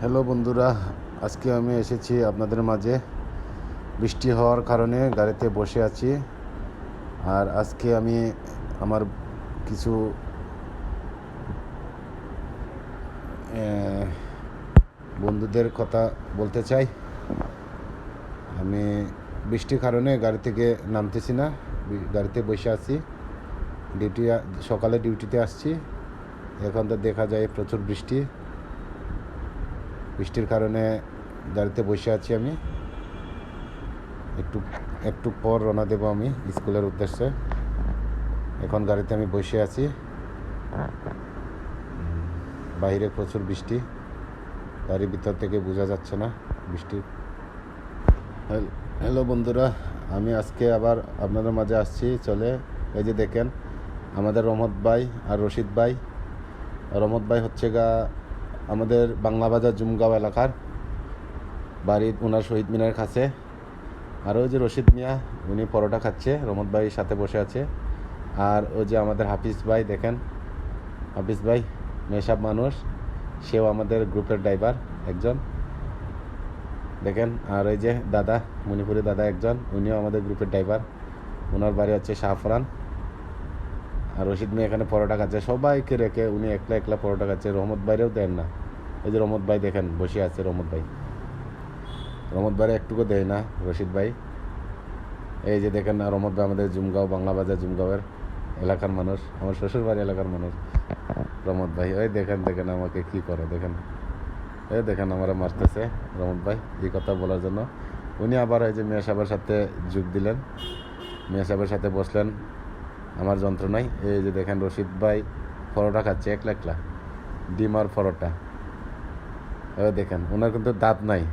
Hello বন্ধুরা, আজকে আমি এসেছি আপনাদের মাঝে। বৃষ্টি হওয়ার কারণে গাড়িতে বসে আছি। আর আজকে আমি আমার কিছু বন্ধুদের কথা বলতে চাই। আমি বৃষ্টির কারণে গাড়ি থেকে নামতেছি না, গাড়িতে বসে আছি। সকালে ডিউটিতে আসছি। এখন তো দেখা যায় প্রচুর বৃষ্টির কারণে গাড়িতে বসে আছি আমি। একটু পর রওনা দেবো আমি স্কুলের উদ্দেশ্যে। এখন গাড়িতে আমি বসে আছি। বাইরে প্রচুর বৃষ্টি, গাড়ির ভিতর থেকে বোঝা যাচ্ছে না বৃষ্টি। হ্যালো বন্ধুরা, আমি আজকে আবার আপনাদের মাঝে আসছি। এই যে দেখেন আমাদের রহমত ভাই আর রশিদ ভাই। রহমত ভাই হচ্ছে আমাদের বাংলা বাজার জুমগাঁও এলাকার বাড়ি, ওনার শহীদ মিনারের কাছে। আর ওই যে রশিদ মিয়া, উনি পরোটা খাচ্ছে, রহমত ভাইয়ের সাথে বসে আছে। আর ওই যে আমাদের হাফিজ ভাই, দেখেন হাফিজ ভাই মেশাব মানুষ, সেও আমাদের গ্রুপের ড্রাইভার একজন, দেখেন। আর ওই যে দাদা, মণিপুরি দাদা একজন, উনিও আমাদের গ্রুপের ড্রাইভার। ওনার বাড়ি হচ্ছে শাহফরান। আর রশিদ মিয়া এখানে পরোটা খাচ্ছে, সবাইকে রেখে উনি একলা একলা পরোটা খাচ্ছে। রহমত ভাইরেও দেন না। এই যে রহমত ভাই দেখেন বসে আছে, রহমত ভাইরে একটুকু দেয় না রশিদ ভাই। এই যে দেখেন রহমত ভাই আমাদের জুমগাঁও, বাংলা বাজার জুমগাঁওয়ের এলাকার মানুষ, আমার শ্বশুর বাড়ি এলাকার মানুষ রহমত ভাই। ওই দেখেন আমাকে কি করে, দেখেন আমরা মারতেছে রহমত ভাই এই কথা বলার জন্য। উনি আবার এই যে মিয়া সাহেবের সাথে যোগ দিলেন, মিয়া সাহেবের সাথে বসলেন আমার যন্ত্রণায়। এই যে দেখেন রশিদ ভাই পরোটা খাচ্ছে একলা, ডিম আর পরোটা। এবার দেখেন ওনার কিন্তু দাঁত নাই,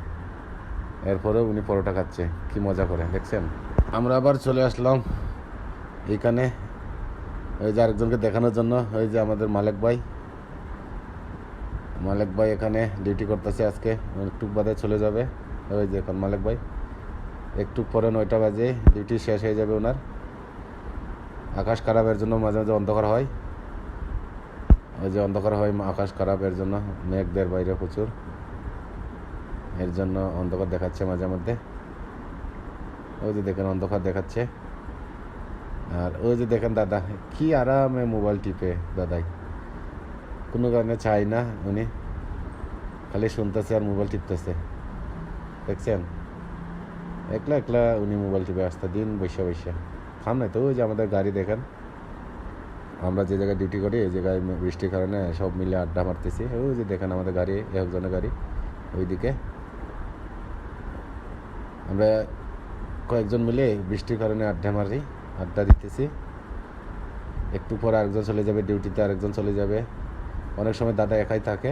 এরপরেও উনি পরোটা খাচ্ছে, কি মজা করে দেখছেন। আমরা আবার চলে আসলাম এইখানে, ওই যে আরেকজনকে দেখানোর জন্য। ওই যে আমাদের মালিক ভাই এখানে ডিউটি করতেছে আজকে, একটু বাদে চলে যাবে। ওই যে এখন মালিক ভাই একটু পরে 9টা বাজে ডিউটি শেষ হয়ে যাবে ওনার। আকাশ খারাপের জন্য মাঝে মাঝে অন্ধকার হয়, ওই যে অন্ধকার হয় আকাশ খারাপের জন্য, মেঘদের বাইরে প্রচুর, এর জন্য অন্ধকার দেখাচ্ছে মাঝে মধ্যে। ওই যে দেখেন অন্ধকার দেখাচ্ছে। আর ওই যে দেখেন দাদা কি আরামে মোবাইল টিপে, দাদাই কোনো কারণে চাই না, উনি খালি শুনতেছে আর মোবাইল টিপতেছে, দেখছেন একলা উনি মোবাইল টিপে আসতে দিন বৈশা খাম নাই তো। ওই যে আমাদের গাড়ি দেখেন, আমরা যে জায়গায় ডিউটি করি এই জায়গায় বৃষ্টির কারণে সব মিলে আড্ডা মারতেছি। ওই যে দেখেন আমাদের গাড়ি, একজনের গাড়ি ওইদিকে। আমরা কয়েকজন মিলে বৃষ্টির কারণে আড্ডা দিতেছি। একটু পর আরেকজন চলে যাবে ডিউটিতে, আরেকজন চলে যাবে। অনেক সময় দাদা একাই থাকে।